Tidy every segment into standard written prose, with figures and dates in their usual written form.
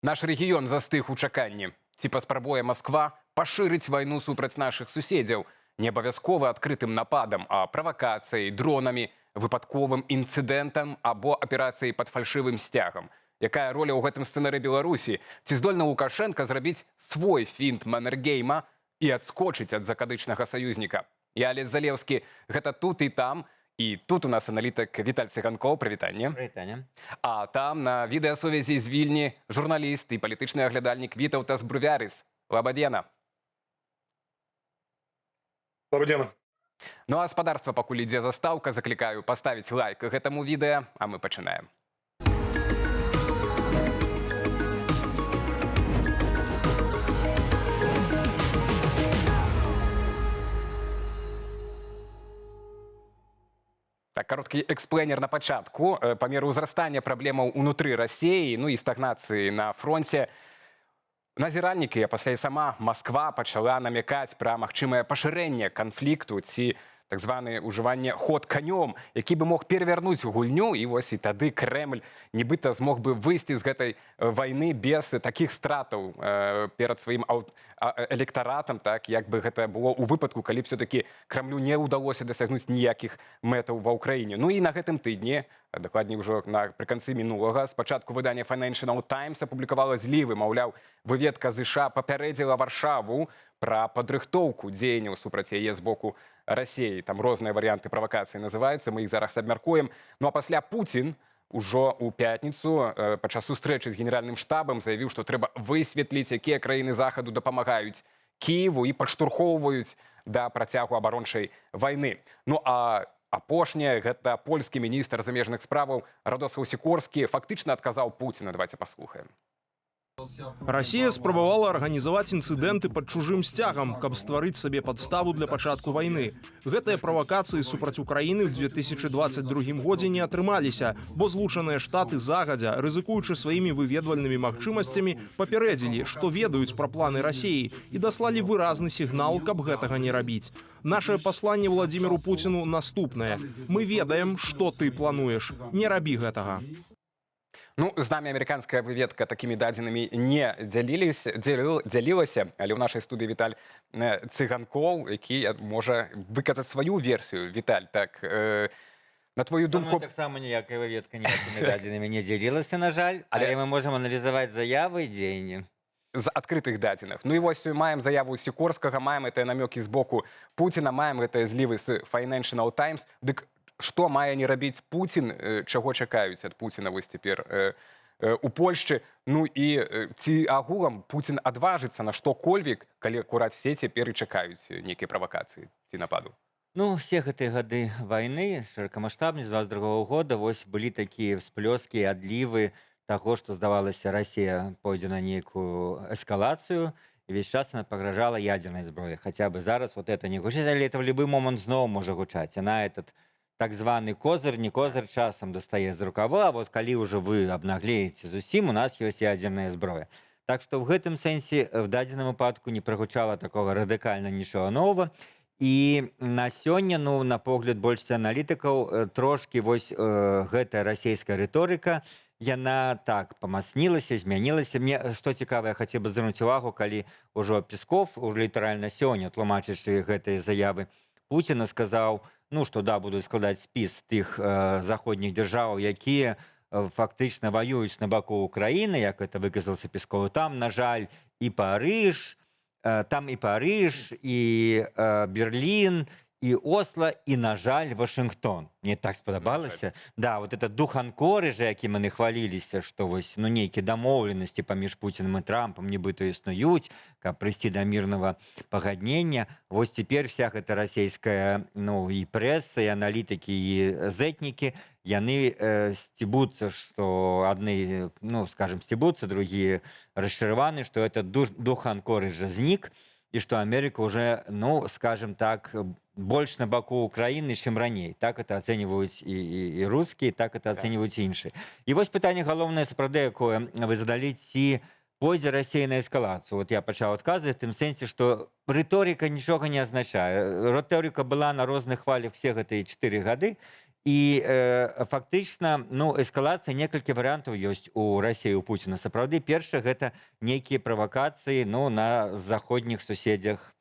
Наш рэгіён застыг у чаканні. Ці паспрабуе Масква пашырыць вайну супраць нашых суседзяў, не абавязкова адкрытым нападам, а правакацыяй, дронамі, выпадковым інцыдэнтам або аперацыяй пад фальшывым сцягам. Якая роля ў гэтым сцэнары Беларусі? Ці здольна Лукашенка зрабіць свой фінт Маннергейма і адскочыць ад закадычнага саюзніка? Я Алесь Залеўскі, гэта тут і там. І тут у нас аналітык Віталь Цыганкоў, прывітанне. Прывітанне. А там на відэасувязі з Вільні журналіст і палітычны аглядальнік Вітаўтас Брувярыс. Лабадзена. Лабадзена. Ну а спадарства пакуль ідзе застаўка, заклікаю паставіць лайк гэтаму відэа, а мы пачынаем. Так, кароткі эксплейнер на пачатку. Па меры ўзрастання праблемаў унутры Расіі, ну і стагнацыі на фронце, назіральнікі, а пасля і сама Масква пачала намякаць пра магчымае пашырэнне канфлікту ці так званае ўжыванне ход канём, які бы мог перавярнуць гульню, і вось і тады Крэмль нібыта змог бы выйсці з гэтай вайны без такіх стратаў перад сваім электаратам, так, як бы гэта было ў выпадку, калі все-таки Крамлю не ўдалося дасягнуць ніякіх мэтаў ва ўкраіне. Ну і на гэтым тыдні, дакладней ужо напрыканцы мінулага, спачатку выдання Financial Times апублікавала злівы, маўляў, выведка ЗША папярэдзіла Варшаву пра падрыхтоўку дзеянняў супраць яе з боку Расіі. Там розныя варыянты правакацыі называюцца, мы іх зараз абмяркуем. Ну а пасля Пуцін ужо ў пятніцу падчас сустрэчы з генеральным штабам заявіў, што трэба высветліць, якія краіны захаду дапамагаюць Кіеву і падштурхоўваюць да працягу абарончай вайны. Ну а апошняе, гэта польскі міністр замежных справаў Радосław Сікорскі фактычна адказаў Пуціну. Давайте паслухаем. Расія спрабавала арганізаваць інцыдэнты пад чужым сцягам, каб стварыць сабе падставу для пачатку вайны. Гэтыя правакацыі супраць Украіны ў 2022 годзе не атрымаліся, бо Злучаныя Штаты загадзя, рызыкуючы сваімі выведвальнымі магчымасцямі, папярэдзілі, што ведаюць пра планы Расіі і даслалі выразны сігнал, каб гэтага не рабіць. Нашае пасланне Владзіміру Пуціну наступнае. Мы ведаем, што ты плануеш. Не рабі гэтага. Ну, з намі амерыканская выведка такімі дадзенымі не дзялілася, але ў нашай студыі Віталь Цыганкоў, які можа выказаць сваю версію. Віталь, так, на твою думку... Таксама ніякая выведка ніякімі дадзенымі не дзялілася, на жаль, але мы можам аналізаваць заявы і дзеянні. З адкрытых дадзеных. Ну і вось маем заяву Сікорскага, маем гэтыя намёкі з боку Пуціна, маем гэтыя злівы з Financial Times. Дык што мае не рабіць Пуцін, чаго чакаюць ад Пуціна вось цяпер у Польшчы? Ну і ці агулам Пуцін адважыцца на што-кольвек, калі акурат все цяпер і чакаюць нейкія правакацыі ці нападу? Ну, все гэтыя гады вайны, шырокамаштабнай, з 22 года, вось былі такія всплёскі, адлівы таго, што, здавалася, Расія пойдзе на нейкую эскалацыю, і весь час она пагражала ядзернай зброяй. Хаця бы зараз вот это не гучыць, але это в любы момант зноў можа гучаць. Яна этот так званы козыр, не козыр часам дастае з рукава, а вот калі ўжо вы абнаглееце зусім, у нас ёсць ядзерная зброя. Так што ў гэтым сэнсе в дадзеным выпадку не прагучала такога радыкальна нічога новага. І на сёння, ну, на погляд большасці аналітыкаў, трошкі вось гэтая расійская рыторыка, яна так памацнілася, змянілася. Мне, што цікава, я хацеў бы звярнуць увагу, калі ўжо Песков, літаральна сёння, тлумачачы гэтыя заявы Пуціна, сказаў, ну, што да, будуць складаць спіс тых заходніх дзяржаў, якія фактычна ваююць на баку Украіны, як это выказаўся Песков. Там, на жаль, і Парыж, і Берлін, і Осла, і, на жаль, Вашынгтон. Мне так спадабалася. Да, вот этот дух анкорыжа, якім яны хваліліся, што вось, ну, нейкія дамоўленасці паміж Пуцінам і Трампам нібыта існуюць, каб прыйсці да мірнага пагаднення. Вось цяпер вся гэта расійская, ну, і прэса, і аналітыкі, і зэтнікі, яны сцібуцца, што адны, ну, скажем, сцібуцца, другія расчараваны, што этот дух анкорыжа знік, і што Амерыка уже, ну, скажем так, больш на баку Украіны, чым раней. Так это ацэньваюць і рускія, так это ацэньваюць іншыя. І вось пытанне галоўнае, сапраўды, якое вы задалі, ці пойдзе Расія на эскалацыю. Вот я пачаў адказваць в тым сэнсе, што рыторыка нічога не азначае. Рыторыка была на розных хвалях все гэтыя 4 гады, І фактычна ну эскалацыя некалькі варыянтаў ёсць у Расіі у Пуціна. Сапраўды перша гэта нейкія правакацыі ну на заходніх суседзях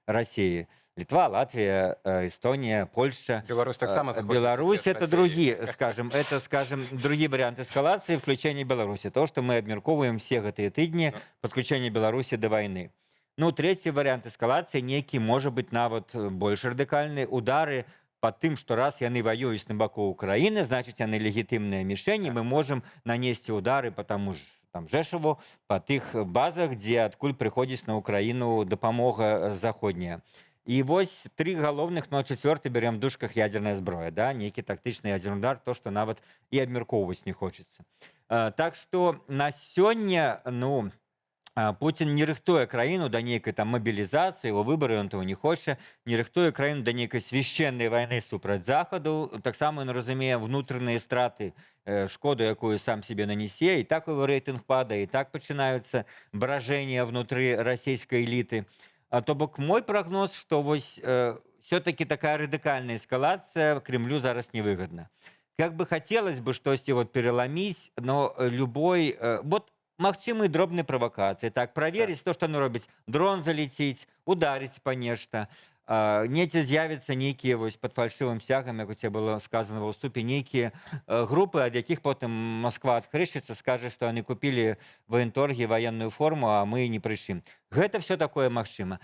Расіі. Літва, Латвія, Эстонія, Польша, Беларусь таксама заходні Беларусь сусед это Расіі. скажем, другі варыянт эскалацыі, включэнне Беларусі. То, што мы абмяркоўваем все гэтыя тыдні падключэнне Беларусі да вайны. Ну, трэці варыянт эскалацыі нейкі можа быць нават больш радыкальны удары по тым, што раз яны ваююць на баку Украіны, значыць яны легітымныя мішені, мы можам нанесці удары по таму ж там Жэшаву, па тых базах, дзе адкуль прыходзіць на Украіну дапамога заходняя. І вось тры галоўных, ну а чацвёрты берем в дужках ядерная зброя, да, нейкі тактычны ядерны удар, то, што нават і абмяркоўваць не хочацца. Так што на сёння, ну, Путін не рыхтуе краіну да нейкай там мабілізацыі, его выбары ён того не хоча, не рыхтуе краіну да нейкай свяшчэннай вайны супраць захаду, таксама ён разумее внутренныя страты, шкоду, якую сам себе нанесе, і так его рэйтынг падае, і так пачынаюцца бражэння внутры расійскай эліты. То бок мой прогноз, што вось все-таки такая радыкальная эскалацыя Кремлю зараз невыгодна. Как бы хотелось бы штосьці вот переломить, но любой вот магчымы дробныя правакацыі, так праверыць то, што яны робяць, дрон залеціць, ударыць па нешта, недзе з'явяцца нейкія вось пад фальшывым сцягам, як у цябе было сказано ва ўступе, нейкія групы, ад якіх потым Москва адхрышыцца, скажа, што яны купілі ваенторгі ваенную форму, а мы не прыйшым. Гэта все такое магчыма.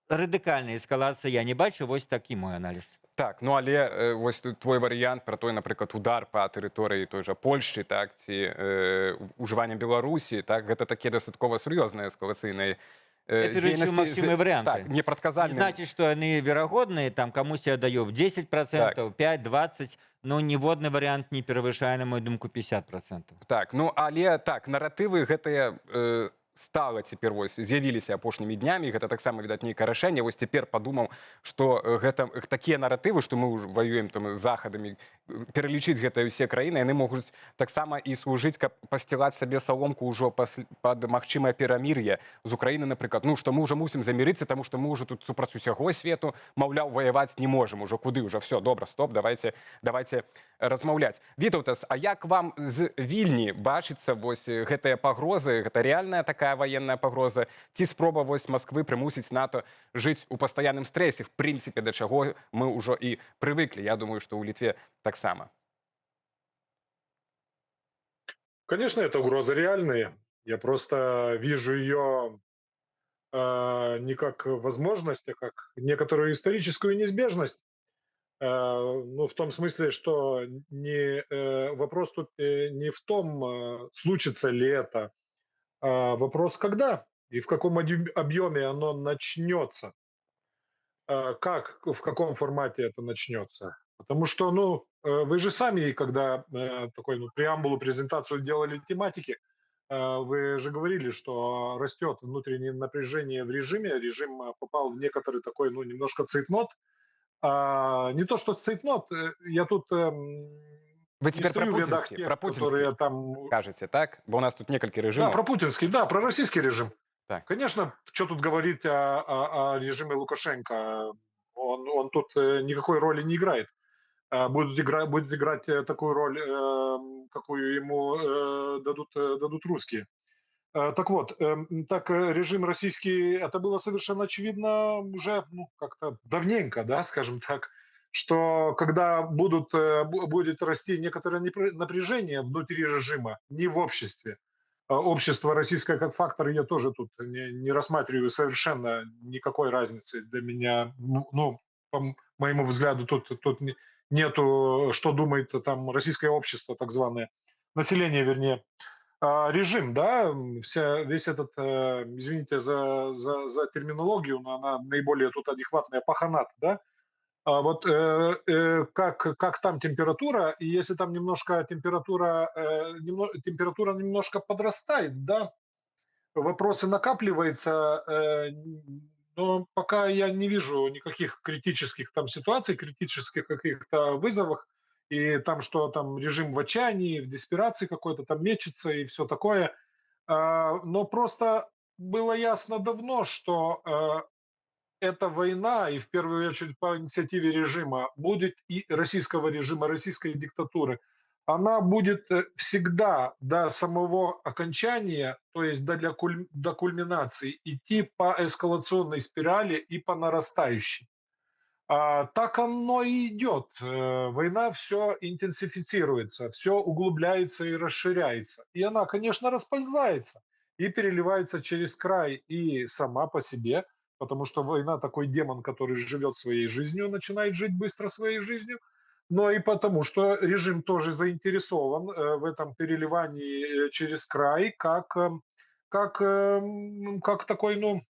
Радыкальная эскалацыя я не бачу, вось такі мой аналіз. Так, ну але вось твой варыянт пра той, напрыклад, удар па тэрыторыі той жа Польшчы, так, ці ужыванне Беларусі, так, гэта такія дастаткова сур'ёзныя эскалацыйныя Это магчымыя варианты. Так, непрадказальныя. Не значит, что они верагодныя, там камусь я даю в 10%, 5-20%, но ніводны вариант не перавышае, на мою думку, 50%. Так, ну але так, наратывы гэтыя стала цяпер вось з'явіліся апошнімі днямі, гэта таксама відаць нейкае рашэнне. Вось цяпер падумаў, што гэта такія наратывы, што мы ваюем там з захадамі, пералічыць гэтыя ўсе краіны, яны могуць таксама і служыць, каб пасцілаць сабе саломку ўжо пад магчымае перамір'е з Украіны, напрыклад. Ну, што мы ўжо мусім замірыцца, таму што мы ўжо тут супраць усяго свету, маўляў, ваяваць не можам, ужо куды, ўжо все, добра, стоп, давайте размаўляць. Вітаўтас, а як вам з Вільні бачыцца вось гэтыя пагрозы, гэта рэальная такая военная пагроза, ці спроба вось Москвы прымусіць НАТО жыць у пастаянным стрэсе, в прынцыпе, да чаго мы ўжо і прывыклі. Я думаю, што ў Літве таксама. Конечно, это угрозы реальные. Я просто вижу ее не как возможность, а как некоторую историческую неизбежность. Ну, в том смысле, что вопрос тут не в том, случится ли это, а вопрос когда и в каком объеме оно начнется. Как, в каком формате это начнется. Потому что, ну, вы же сами, когда такой преамбулу, презентацию делали тематики, вы же говорили, что растет внутреннее напряжение в режиме, режим попал в некоторый такой, ну, немножко цейтнот. Не то, что цейтнот, я тут Вы теперь про путинский там... кажете, так? Бо у нас тут некалькі режимов. Да, про путинский, да, про российский режим. Так. Конечно, что тут говорить о режиме Лукашенко? Он тут никакой роли не играет. Будет играть такую роль, какую ему дадут русские. Так вот, так режим российский, это было совершенно очевидно уже как-то давненько, да, скажем так, что когда будет расти некоторое напряжение внутри режима, не в обществе, общество российское как фактор я тоже тут не рассматриваю совершенно никакой разницы для меня. Ну, по моему взгляду, тут нету, что думает там российское общество, так званое, население, вернее. Режим, да, весь этот, извините за терминологию, но она наиболее тут адекватная, паханат, да, вот как там температура, и если там немножко температура немножко подрастает, да, вопросы накапливаются, но пока я не вижу никаких критических там ситуаций, критических каких-то вызовов, и там что там режим в отчаянии, в деспирации какой-то там мечется и все такое. Но просто было ясно давно, что эта война, и в первую очередь по инициативе режима, будет и российского режима, российской диктатуры, она будет всегда до самого окончания, то есть до кульминации, идти по эскалационной спирали и по нарастающей. Так оно и идет. Война все интенсифицируется, все углубляется и расширяется. И она, конечно, расползается и переливается через край и сама по себе, потому что война такой демон, который живет своей жизнью, начинает жить быстро своей жизнью, но и потому, что режим тоже заинтересован в этом переливании через край, как такой, ну,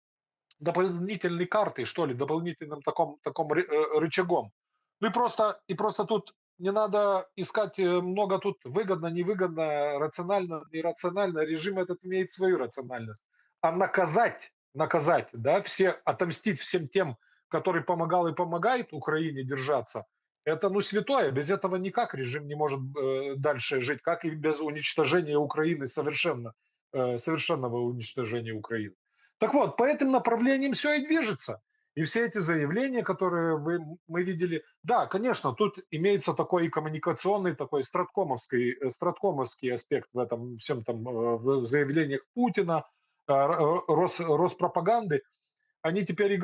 дополнительной картой, что ли, дополнительным таком рычагом. Ну и просто тут не надо искать много тут выгодно, невыгодно, рационально, иррационально. Режим этот имеет свою рациональность. А наказать, да, отомстить всем тем, который помогал и помогает Украине держаться, это, ну, святое. Без этого никак режим не может дальше жить, как и без уничтожения Украины совершенного уничтожения Украины. Так вот, по этим направлениям все и движется. И все эти заявления, которые мы видели, да, конечно, тут имеется такой и коммуникационный, такой страткомовский аспект в этом всем там, в заявлениях Путина, Роспропаганды. Они теперь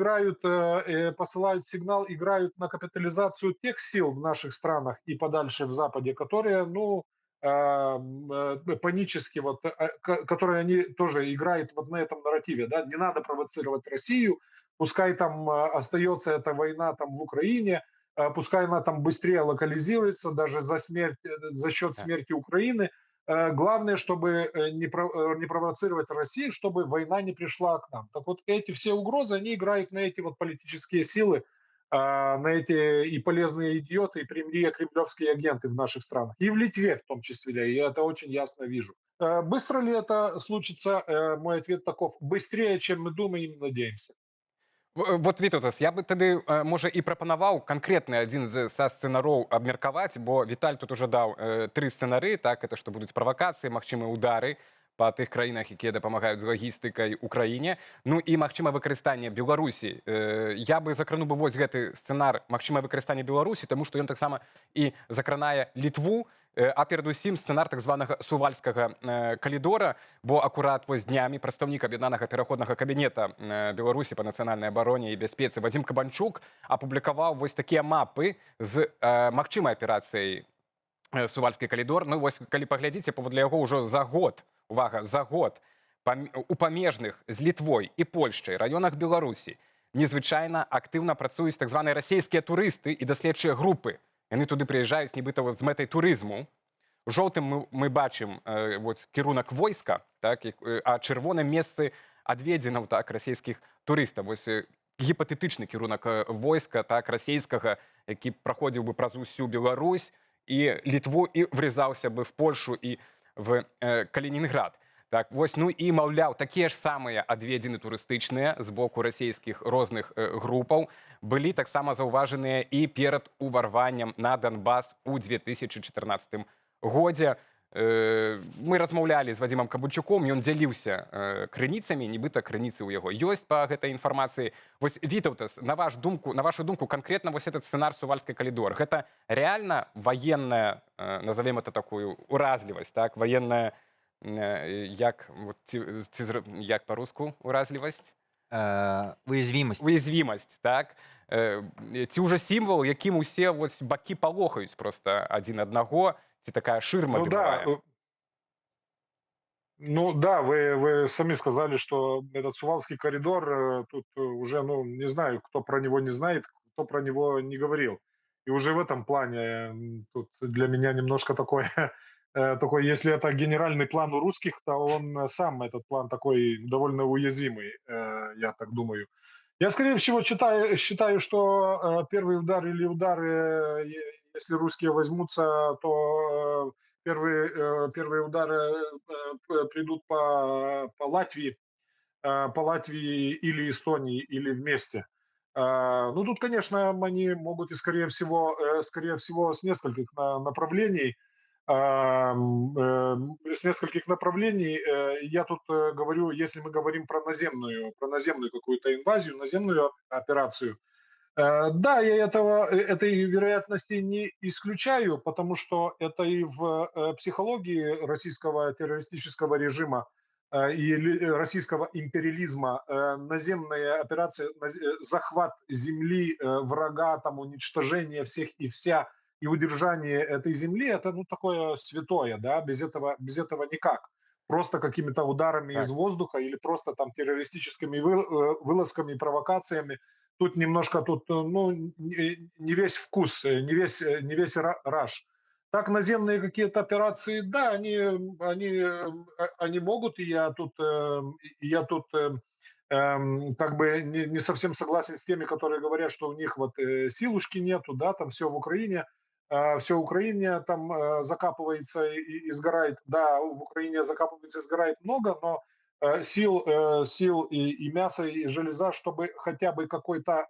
посылают сигнал, играют на капитализацию тех сил в наших странах и подальше в Западе, которые, ну, панически, которые они тоже играют вот на этом нарративе, да, не надо провоцировать Россию, пускай там остается эта война там в Украине, пускай она там быстрее локализируется, даже за счет Так. смерти Украины. Главное, чтобы не провоцировать Россию, чтобы война не пришла к нам. Так вот, эти все угрозы, они играют на эти вот политические силы, на эти и полезные идиоты, и кремлевские агенты в наших странах. И в Литве в том числе, я это очень ясно вижу. Быстро ли это случится? Мой ответ таков: быстрее, чем мы думаем и надеемся. Вот Вітаўтас, я бы тады можа і прапанаваў канкрэтны адзін са сцэнароў абмеркаваць, бо Віталь тут уже даў тры сцэнары, так, это што будуць правакацыі, магчымыя удары па тых краінах, якія дапамагаюць з лагістыкай Украіне, ну і магчыма выкарыстанне Беларусі. Я бы закрануў бы вось гэты сцэнар магчымае выкарыстанне Беларусі, таму што ён таксама і закранае Літву, а перадусім сцэнар так званага сувальскага калідора, бо акурат вось днямі прадстаўнік аб'яднанага пераходнага кабінета Беларусі па нацыянальнай абароне і бяспецы Вадзім Кабанчук апублікаваў вось такія мапы з магчымай аперацыяй сувальскі калідор. Ну вось калі паглядзіце, паводле яго ўжо за год, увага, за год у памежных з Літвой і Польшчай раёнах Беларусі незвычайна актыўна працуюць так званыя расійскія турысты і даследчыя групы. Яны туды прыязджаюць нібыта з мэтай турызму. Жоўтым мы бачым кірунак войска, так, а чырвоным месцы адведзенаў так расійскіх турыстаў. Вось гіпатэтычны кірунак войска так расійскага, які праходзіў бы праз усю Беларусь і Літву і врезаўся бы в Польшу і в Калінінград. Так, вось, ну і, маўляў, такія ж самыя адведзены турыстычныя з боку расійскіх розных групаў былі таксама заўважаныя і перад уварваннем на Донбас у 2014 годзе. Мы размаўлялі з Вадзімам Кабанчуком, ён дзяліўся крыніцамі, нібыта крыніцы ў яго ёсць па гэтай інфармацыі. Вось, Вітаўтас, на вашу думку, канкрэтна вось этот сцэнар сувальскі калідор, гэта реально военная, назовем это такую, уразлівасць, так, военная, як по-руску уразлівасць? Уязвімасць, так. Ці ўжо сімвал, якім усе бакі палохаюць просто адзін аднаго, ці такая шырма дымовая? Ну да, вы сами сказали, что этот Сувалский коридор, тут уже, ну, не знаю, кто про него не знает, кто про него не говорил. И уже в этом плане тут для меня немножко такой, если это генеральный план у русских, то он сам, этот план, такой довольно уязвимый, я так думаю. Я, скорее всего, считаю, что первый удар или удары, если русские возьмутся, то первые удары придут по Латвии или Эстонии, или вместе. Ну, тут, конечно, они могут и, скорее всего, с нескольких направлений. с нескольких направлений. Я тут говорю, если мы говорим про наземную какую-то инвазию, наземную операцию, да, я этой вероятности не исключаю, потому что это и в психологии российского террористического режима российского империализма наземная операция, захват земли врага, там, уничтожение всех и вся и удержание этой земли, это ну такое святое, да, без этого никак. Просто какими-то ударами из Так. воздуха или просто там террористическими вылазками, провокациями. Тут немножко, ну, не весь вкус, не весь раж. Так наземные какие-то операции, да, они могут, и как бы не совсем согласен с теми, которые говорят, что у них вот силушки нету, да, там все в Украине, все в Украине там закапывается и сгорает. Да, в Украине закапывается и сгорает много, но сил и мяса, и железа, чтобы хотя бы какой-то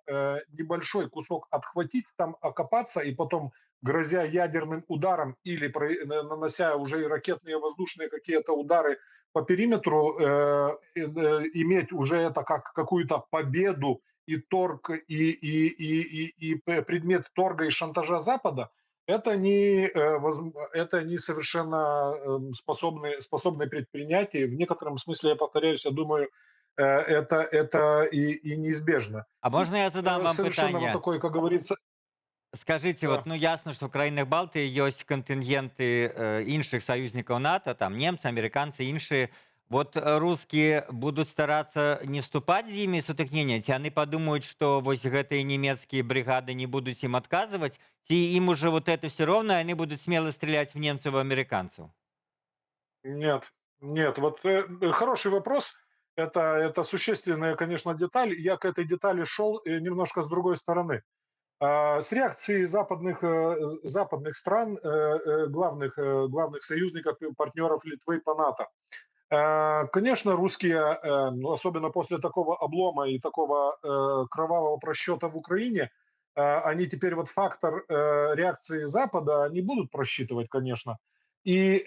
небольшой кусок отхватить, там окопаться и потом, грозя ядерным ударом или нанося уже и ракетные, воздушные какие-то удары по периметру, иметь уже это как какую-то победу и торг, и предмет торга и шантажа Запада, это не совершенно способные предпринятия. В некотором смысле, я повторяюсь, я думаю, это и неизбежно. А можна я задам вам Совершенно вот пытанне? такой, как говорится, Скажите, вот, да. ну ясно, что в краінах Балтыі ёсць кантынгенты іншых саюзнікаў НАТО, там немцы, амерыканцы, іншыя. Вот рускія будуць старацца не вступаць з імі сутыкнення, ці яны падумаюць, што вось гэтыя нямецкія бригады не будуць ім адказваць, ці ім уже вот это все равно, яны будуць смело стрелять в немцев и американцев? Нет, нет. Вот хороший вопрос. Это существенная, конечно, деталь. Я к этой детали шел немножко с другой стороны. С реакцией западных стран, главных союзников и партнеров Литвы по НАТО. Конечно, русские, ну, особенно после такого облома и такого кровавого просчета в Украине, они теперь вот фактор реакции Запада не будут просчитывать, конечно. И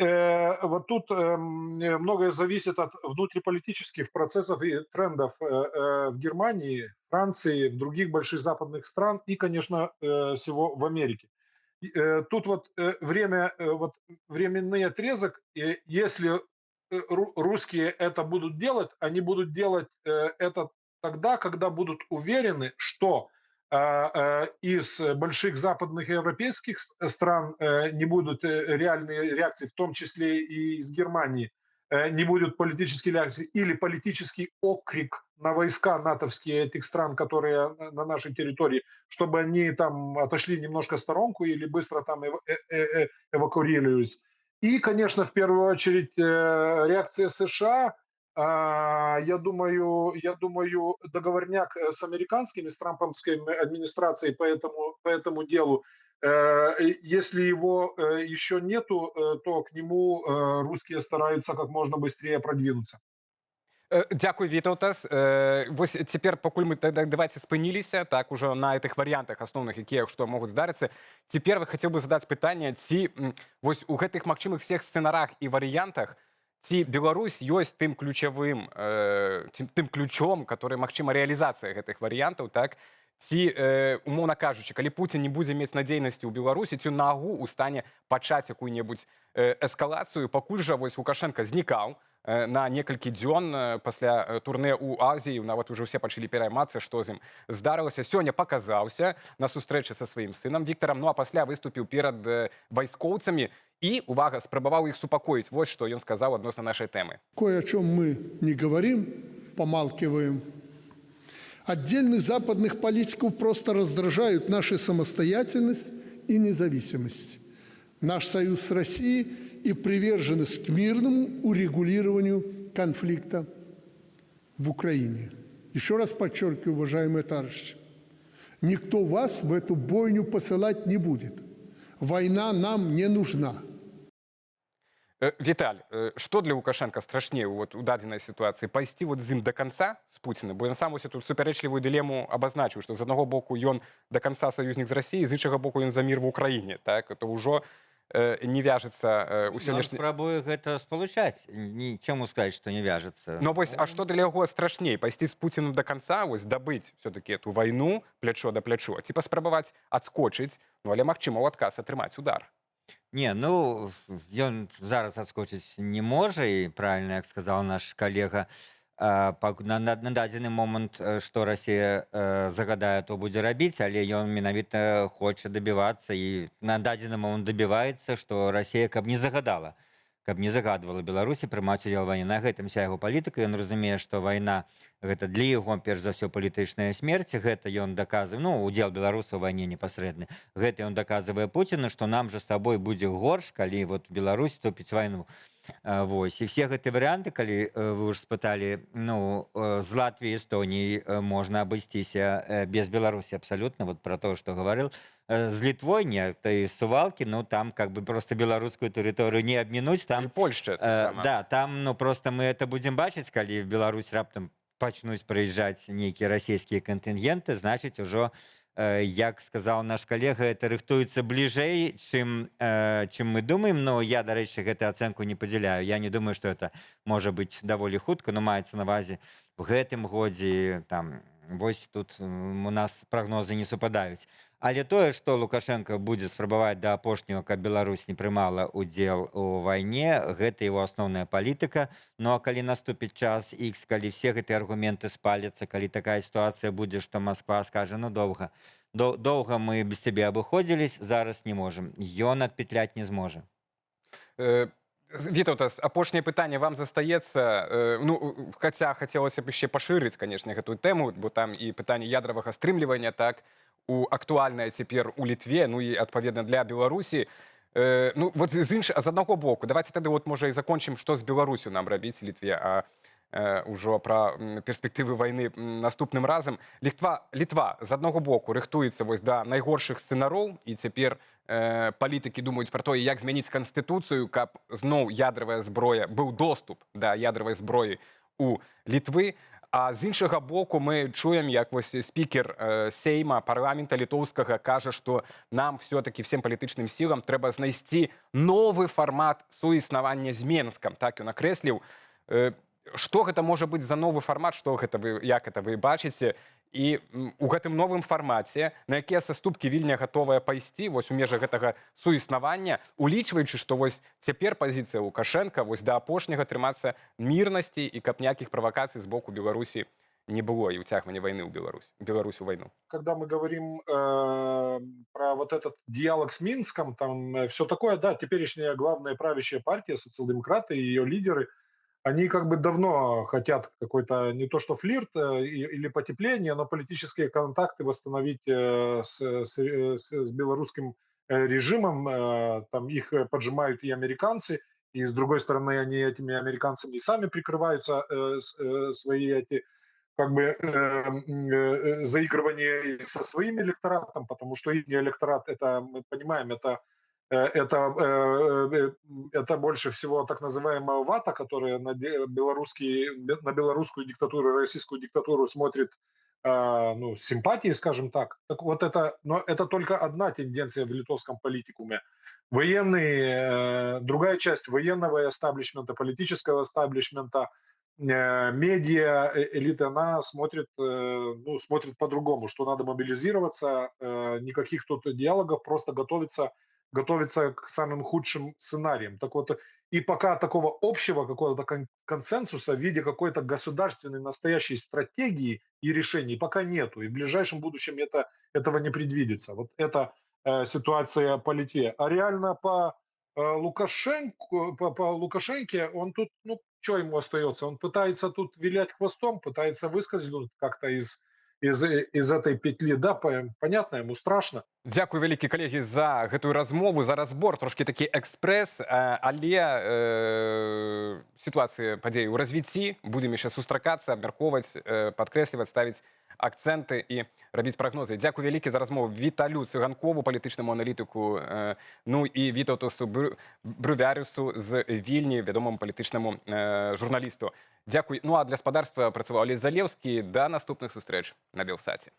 вот тут многое зависит от внутриполитических процессов и трендов в Германии, Франции, в других больших западных стран и, конечно, всего в Америке. Тут вот временный отрезок, если русские это будут делать, они будут делать это тогда, когда будут уверены, что из больших западных и европейских стран не будут реальные реакции, в том числе и из Германии, не будет политической реакции или политический окрик на войска натовские этих стран, которые на нашей территории, чтобы они там отошли немножко в сторонку или быстро там эвакуировались. И, конечно, в первую очередь реакция США. Я думаю, договорняк с американскими, с трамповской администрацией по этому делу, если его еще нету, то к нему русские стараются как можно быстрее продвинуться. Дзякуй, Вітаўтас. Вось цяпер, пакуль мы давайте спыніліся, так, ужо на гэтых варыянтах асноўных, якія што могуць здарыцца. Цяпер хацеў бы задаць пытанне, ці вось у гэтых магчымых всех сцэнарах і варыянтах, ці Беларусь ёсць тым ключавым, тым ключом, который магчыма рэалізацыя гэтых варыянтаў, так? Ці, умоўна кажучы, калі Пуцін не будзе мець надзейнасці ў Беларусі, ці нагу ў стане пачаць якую-небудзь эскалацыю, пакуль жа вось Лукашенко знікаў на некалькі дзён пасля турне ў Азіі, нават ужо ўсе пачалі пераймацца, што з ім здарылася. Сёння паказаўся на сустрэчы са сваім сынам Віктарам, ну а пасля выступіў перад вайскоўцамі и, увага, спрабаваў іх супакоіць. Вот что ён сказаў адносна нашай тэмы. Кое о чем мы не говорим, помалкиваем. Отдельных западных политиков просто раздражают наша самостоятельность и независимость, наш союз с Россией и приверженность к мирному урегулированию конфликта в Украине. Еще раз подчеркиваю, уважаемые товарищи, никто вас в эту бойню посылать не будет. Война нам не нужна. Віталь, што для Лукашенко страшнее вот у дадзенай сітуацыі? Пайсці вот з ім до конца з Пуціна? Бо ён сам ось тут супярэчлівую дылему абазначыў, што з аднаго боку ён до конца саюзнік з Расіі, з іншага боку ён за мір в Украіне. Так? Это ўжо не вяжется у Ён сённяшні... спрабуе гэта спалучаць. Нічому сказаць, што не вяжецца. Но вось, а што для яго страшней? Пайсці з Пуцінам до конца, вось дабыць все-таки эту вайну плячо да плячо, ці паспрабаваць адскочыць, ну але магчыма ў адказ атрымаць удар. Не, ну, ён зараз адскочыць не можа, і правільна, як сказаў наш калега, на дадзены момант, што Расія загадае, то будзе рабіць, але ён менавіта хоча дабівацца, і на дадзены момант дабіваецца, што Расія каб не загадала, каб не загадвала Беларусі прымаць удзел у вайне. На гэтым вся яго палітыка. Ён разумее, што вайна гэта для яго перш за ўсё палітычная смерць. Гэта ён даказвае, ну, удзел беларусаў у вайне непасрэдны. Гэта ён даказвае Пуціну, што нам жа з табой будзе горш, калі вот Беларусь топіць вайну. Вось. І все гэтыя варыянты, калі вы ўжо спыталі, ну, з Латвіі, Эстоніі можна абысціся без Беларусі абсалютна, вот пра тое, што гаварыў. З Літвой не, той Сувалкі, ну, там как бы просто беларускую тэрыторыю не абмінуць. Там, І Польшча таксама. да, там, ну, просто мы это будзем бачыць, калі в Беларусь раптам пачнуць прыязджаць нейкія расійскія кантынгенты, значыць, ужо, як сказаў наш калега, это рыхтуецца бліжэй, чым мы думаем. Но я, дарэчы, гэтую ацэнку не падзяляю. Я не думаю, што это можа быць даволі хутка, но маецца на ўвазе в гэтым годзе, там, вось тут у нас прагнозы не супадаюць. Але тое, што Лукашенко будзе спрабаваць да апошняга, каб Беларусь не прымала удзел у вайне, гэта его асноўная палітыка. Ну а калі наступіць час X, калі все гэтыя аргументы спаляцца, калі такая сітуацыя будзе, што Москва скажа, ну доўга мы без цябе абыходзілись, зараз не можам. Ён адпетляць не зможа. Вітаўтас, апошняе пытанне вам застаецца. Ну, хаця хацелася б яшчэ пашырыць, канешне, гэтую тэму, бо там і пытанне ядравага стрымлівання, так, актуальная цяпер у Літве, ну і адпаведна для Беларусі. Ну вот з аднаго боку, давайте тады вот можа і закончым, што з Беларусю нам рабіць Літве, а ўжо пра перспектывы вайны наступным разам. Літва з аднаго боку рыхтуецца вось да найгоршых сцэнароў, і цяпер палітыкі думаюць пра тое, як змяніць канстытуцыю, каб зноў ядравая зброя, быў доступ да ядравай зброі у Літвы. А з іншага боку мы чуем, як вось спікер Сейма, парламента літоўскага, кажа, што нам все-таки всем палітычным сілам трэба знайсці новы фармат суіснавання з Менскам. Так ён акрэсліў. Што гэта можа быць за новы фармат, як это вы бачыце? І у гэтым новым фармаце, на якія саступкі Вільня гатовая пайсці вось у межах гэтага суіснавання, улічваючы, што вось цяпер пазіцыя Лукашенка вось да апошняга трымацца мірнасці і каб ніякіх правакацый з боку Беларусі не было і ўцягвання вайны ў Беларусь у вайну. Когда мы говорим про вот этот диалог с Минском, там все такое, да, теперешняя главная правящая партия, социал-демократы и ее лидеры, они как бы давно хотят какой-то, не то что флирт или потепление, но политические контакты восстановить с белорусским режимом. Там их поджимают и американцы, и с другой стороны они этими американцами сами прикрываются, свои эти как бы заигрывания со своим электоратом, потому что их электорат, это мы понимаем, это больше всего так называемая вата, которая на белорусскую диктатуру, российскую диктатуру смотрит ну, с симпатией, скажем так. Так вот но это только одна тенденция в литовском политикуме. Военные, другая часть военного эстаблишмента, политического эстаблишмента, медиа, элита, она смотрит по-другому, что надо мобилизироваться, никаких тут диалогов, просто готовиться к самым худшим сценариям. Так вот, и пока такого общего какого-то консенсуса в виде какой-то государственной настоящей стратегии и решений пока нету. И в ближайшем будущем этого не предвидится. Вот это ситуация по Литве. А реально по Лукашенке, он тут, ну, что ему остается? Он пытается тут вилять хвостом, пытается выскользнуть как-то из этой петли. Да, понятно, ему страшно. Дзякуй вялікі, калегі, за гэтую размову, за разбор, трошкі такі экспрэс, але сітуацыя падзей у развіцці, будзем яшчэ сустракацца, абмяркоўваць, падкрэсліваць, ставіць акцэнты і рабіць прагнозы. Дзякуй вялікі за размову Віталю Цыганкову, палітычнаму аналітыку, ну і Вітаўтасу Брувярысу з Вільні, вядомаму палітычнаму журналісту. Дзякуй. Ну а для спадарства працаваў Алесь Залеўскі. Да наступных сустрэч на Белсаце.